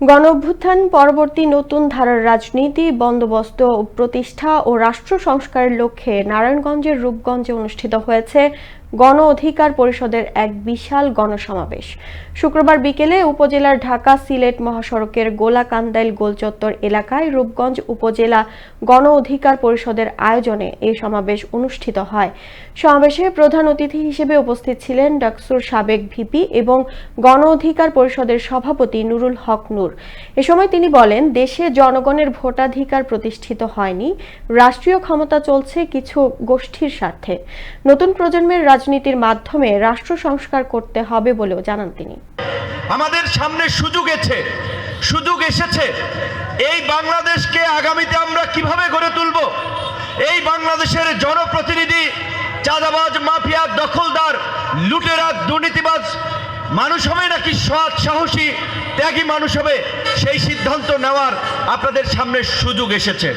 গণঅভ্যুত্থান পরবর্তী নতুন ধারার রাজনীতি বন্দোবস্ত প্রতিষ্ঠা ও রাষ্ট্র সংস্কারের লক্ষ্যে নারায়ণগঞ্জের রূপগঞ্জে অনুষ্ঠিত হয়েছে গণ অধিকার পরিষদের এক বিশাল গণসমাবেশ। শুক্রবার বিকেলে উপজেলার ঢাকা সিলেট মহাসড়কের গোলাকান্দাইল গোলচত্বর এলাকায় রূপগঞ্জ উপজেলা গণ অধিকার পরিষদের আয়োজনে এই সমাবেশ অনুষ্ঠিত হয়। সমাবেশে প্রধান অতিথি হিসেবে উপস্থিত ছিলেন ডাকসুর সাবেক ভিপি এবং গণ অধিকার পরিষদের সভাপতি নুরুল হক নূর। এ সময় তিনি বলেন, দেশে জনগণের ভোটাধিকার প্রতিষ্ঠিত হয়নি, রাষ্ট্রীয় ক্ষমতা চলছে কিছু গোষ্ঠীর স্বার্থে। নতুন প্রজন্মের রাজনীতির মাধ্যমে রাষ্ট্র সংস্কার করতে হবে বলেও জানান তিনি। আমাদের সামনে সুযোগ এসেছে এই বাংলাদেশকে আগামীতে আমরা কিভাবে গড়ে তুলব। এই বাংলাদেশের জনপ্রতিনিধি চাঁদাবাজ, মাফিয়া, দখলদার, লুটেরা, দুর্নীতিবাজ মানুষ হবে নাকি সৎ, সাহসী, ত্যাগী মানুষ হবে, সেই সিদ্ধান্ত নেওয়ার আপনাদের সামনে সুযোগ এসেছে।